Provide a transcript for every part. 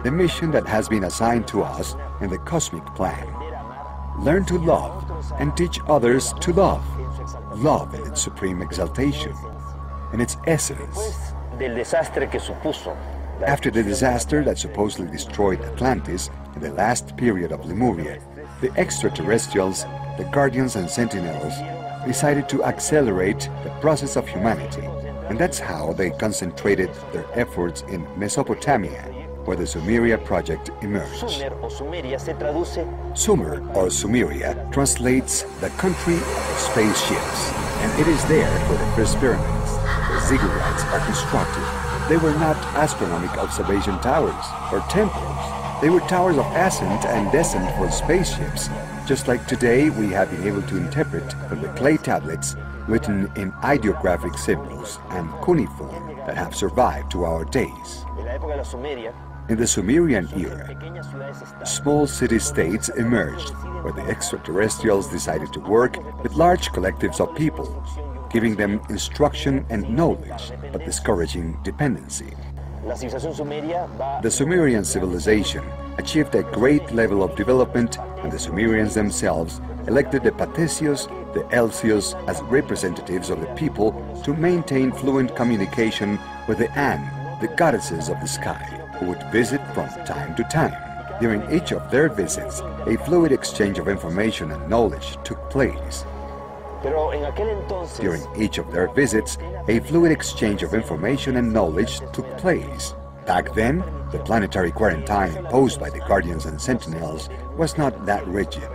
the mission that has been assigned to us in the cosmic plan. Learn to love and teach others to love. Love in its supreme exaltation, in its essence. After the disaster that supposedly destroyed Atlantis in the last period of Lemuria, the extraterrestrials, the Guardians and Sentinels, decided to accelerate the process of humanity, and that's how they concentrated their efforts in Mesopotamia, where the Sumeria project emerged. Sumer, or Sumeria, translates the country of the spaceships, and it is there where the first pyramids, the ziggurats, are constructed. They were not astronomical observation towers or temples. They were towers of ascent and descent for spaceships, just like today we have been able to interpret from the clay tablets written in ideographic symbols and cuneiform that have survived to our days. In the Sumerian era, small city-states emerged where the extraterrestrials decided to work with large collectives of people, giving them instruction and knowledge, but discouraging dependency. The Sumerian civilization achieved a great level of development, and the Sumerians themselves elected the Patesios, the Elsios as representatives of the people to maintain fluent communication with the An, the goddesses of the sky, who would visit from time to time. During each of their visits, a fluid exchange of information and knowledge took place. During each of their visits, a fluid exchange of information and knowledge took place. Back then, the planetary quarantine imposed by the Guardians and Sentinels was not that rigid,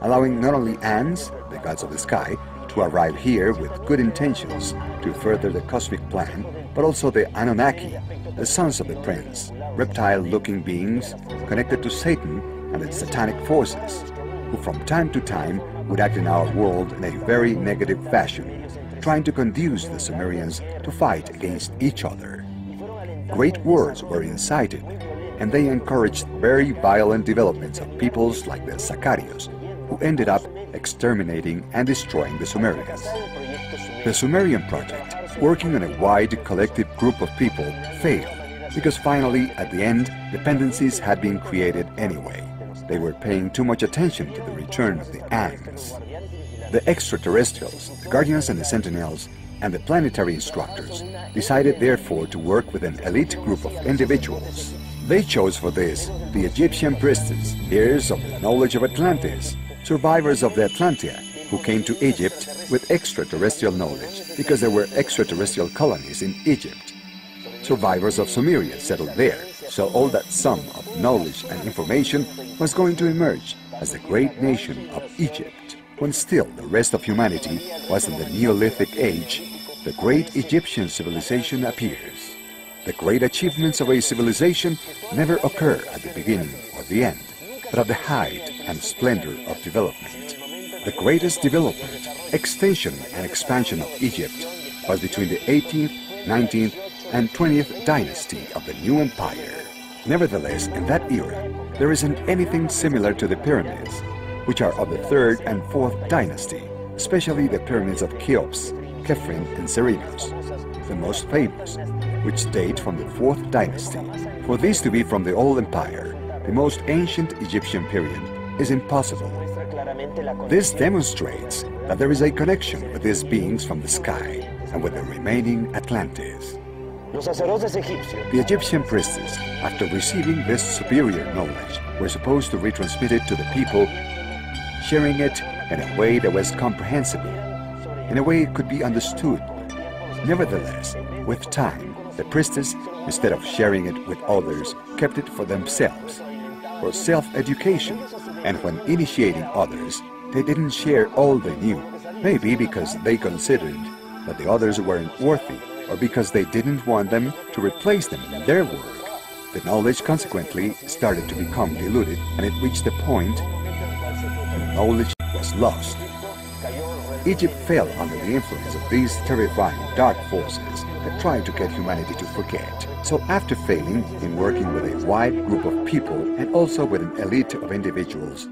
allowing not only Ans, the gods of the sky, to arrive here with good intentions to further the cosmic plan, but also the Anunnaki, the sons of the prince, reptile-looking beings connected to Satan and its satanic forces, who from time to time would act in our world in a very negative fashion, trying to conduce the Sumerians to fight against each other. Great wars were incited, and they encouraged very violent developments of peoples like the Sacarios, who ended up exterminating and destroying the Sumerians. The Sumerian project, working on a wide collective group of people, failed, because finally, at the end, dependencies had been created anyway. They were paying too much attention to the return of the Ans. The extraterrestrials, the Guardians and the Sentinels, and the planetary instructors decided therefore to work with an elite group of individuals. They chose for this the Egyptian priestess, heirs of the knowledge of Atlantis, survivors of the Atlantia, who came to Egypt with extraterrestrial knowledge because there were extraterrestrial colonies in Egypt. Survivors of Sumeria settled there, so all that sum of knowledge and information was going to emerge as the great nation of Egypt. When still the rest of humanity was in the Neolithic age, the great Egyptian civilization appears. The great achievements of a civilization never occur at the beginning or the end, but at the height and splendor of development. The greatest development, extension and expansion of Egypt was between the 18th, 19th, and 20th dynasty of the new empire. Nevertheless, in that era, there isn't anything similar to the pyramids, which are of the 3rd and 4th dynasty, especially the pyramids of Cheops, Khephren, and Cerinos, the most famous, which date from the 4th dynasty. For these to be from the old empire, the most ancient Egyptian period, is impossible. This demonstrates that there is a connection with these beings from the sky and with the remaining Atlantis. The Egyptian priestess, after receiving this superior knowledge, were supposed to retransmit it to the people, sharing it in a way that was comprehensible, in a way it could be understood. Nevertheless, with time, the priestess, instead of sharing it with others, kept it for themselves, for self-education, and when initiating others, they didn't share all they knew, maybe because they considered that the others weren't worthy, or because they didn't want them to replace them in their work. The knowledge consequently started to become diluted, and it reached a point when knowledge was lost. Egypt fell under the influence of these terrifying dark forces that tried to get humanity to forget. So after failing in working with a wide group of people and also with an elite of individuals,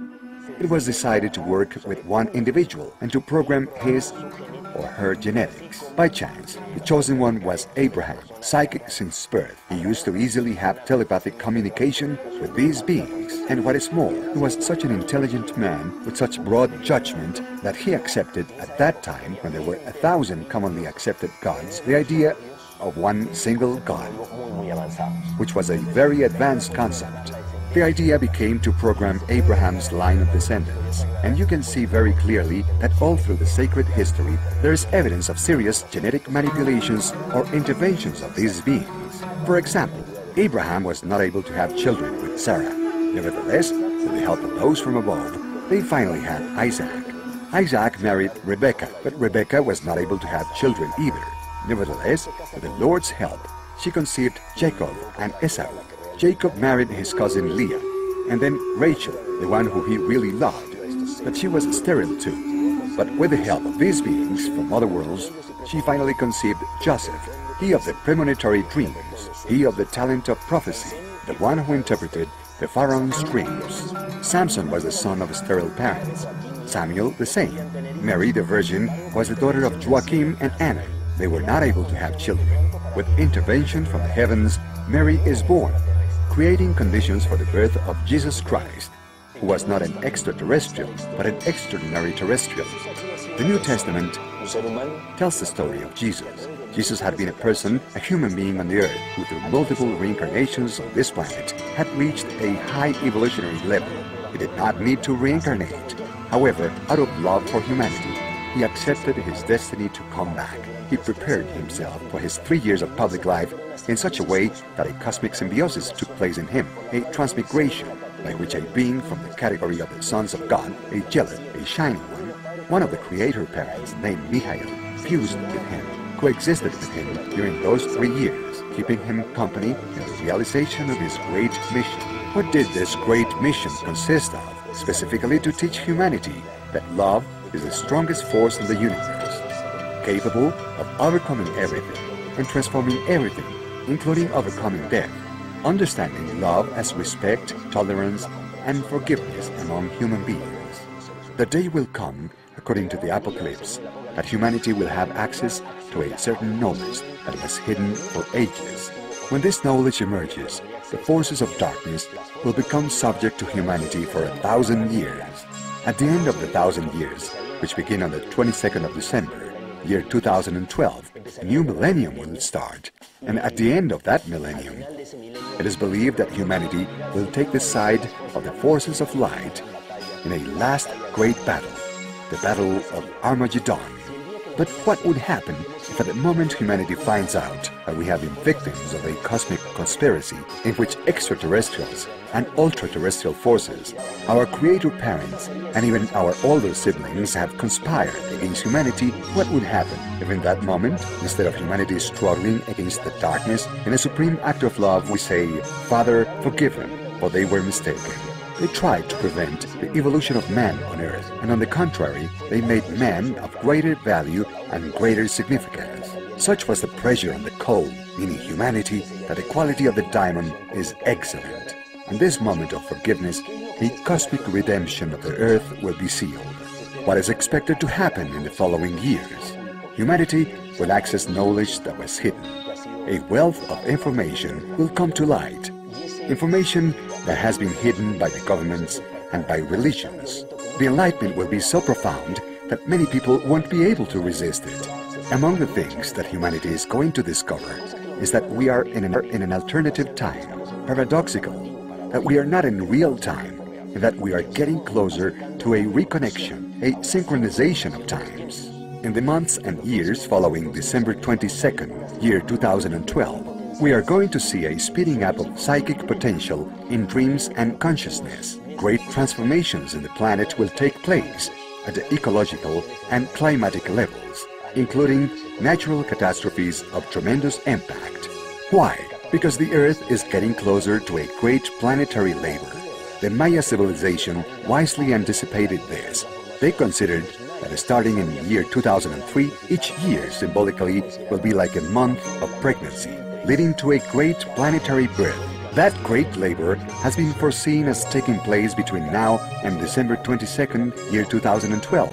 it was decided to work with one individual and to program his or her genetics. By chance, the chosen one was Abraham, psychic since birth. He used to easily have telepathic communication with these beings. And what is more, he was such an intelligent man with such broad judgment that he accepted at that time, when there were 1,000 commonly accepted gods, the idea of one single God, which was a very advanced concept. The idea became to program Abraham's line of descendants, and you can see very clearly that all through the sacred history there is evidence of serious genetic manipulations or interventions of these beings. For example, Abraham was not able to have children with Sarah. Nevertheless, with the help of those from above, they finally had Isaac. Isaac married Rebekah, but Rebekah was not able to have children either. Nevertheless, with the Lord's help, she conceived Jacob and Esau. Jacob married his cousin Leah, and then Rachel, the one who he really loved, but she was sterile too. But with the help of these beings from other worlds, she finally conceived Joseph, he of the premonitory dreams, he of the talent of prophecy, the one who interpreted the Pharaoh's dreams. Samson was the son of sterile parents, Samuel the same. Mary the Virgin was the daughter of Joachim and Anna. They were not able to have children. With intervention from the heavens, Mary is born, creating conditions for the birth of Jesus Christ, who was not an extraterrestrial, but an extraordinary terrestrial. The New Testament tells the story of Jesus. Jesus had been a person, a human being on the earth, who through multiple reincarnations on this planet had reached a high evolutionary level. He did not need to reincarnate. However, out of love for humanity, he accepted his destiny to come back. He prepared himself for his 3 years of public life in such a way that a cosmic symbiosis took place in him, a transmigration by which a being from the category of the sons of God, a angelic, a shining one of the creator parents named Michael, fused with him, coexisted with him during those 3 years, keeping him company in the realization of his great mission. What did this great mission consist of? Specifically to teach humanity that love is the strongest force in the universe, capable of overcoming everything and transforming everything, including overcoming death, understanding love as respect, tolerance, and forgiveness among human beings. The day will come, according to the Apocalypse, that humanity will have access to a certain knowledge that was hidden for ages. When this knowledge emerges, the forces of darkness will become subject to humanity for 1,000 years. At the end of the 1,000 years, which begin on the 22nd of December, year 2012, a new millennium will start. And at the end of that millennium, it is believed that humanity will take the side of the forces of light in a last great battle, the Battle of Armageddon. But what would happen if at the moment humanity finds out that we have been victims of a cosmic conspiracy in which extraterrestrials and ultra-terrestrial forces, our creator parents, and even our older siblings have conspired against humanity? What would happen if in that moment, instead of humanity struggling against the darkness, in a supreme act of love we say, "Father, forgive them, for they were mistaken"? They tried to prevent the evolution of man on Earth, and on the contrary, they made man of greater value and greater significance. Such was the pressure on the coal, meaning humanity, that the quality of the diamond is excellent. In this moment of forgiveness, a cosmic redemption of the Earth will be sealed. What is expected to happen in the following years? Humanity will access knowledge that was hidden. A wealth of information will come to light. Information that has been hidden by the governments and by religions. The enlightenment will be so profound that many people won't be able to resist it. Among the things that humanity is going to discover is that we are in an alternative time, paradoxical, that we are not in real time, and that we are getting closer to a reconnection, a synchronization of times. In the months and years following December 22nd, year 2012, we are going to see a speeding up of psychic potential in dreams and consciousness. Great transformations in the planet will take place at the ecological and climatic levels, including natural catastrophes of tremendous impact. Why? Because the Earth is getting closer to a great planetary labor. The Maya civilization wisely anticipated this. They considered that starting in the year 2003, each year symbolically will be like a month of pregnancy, leading to a great planetary birth. That great labor has been foreseen as taking place between now and December 22nd, year 2012.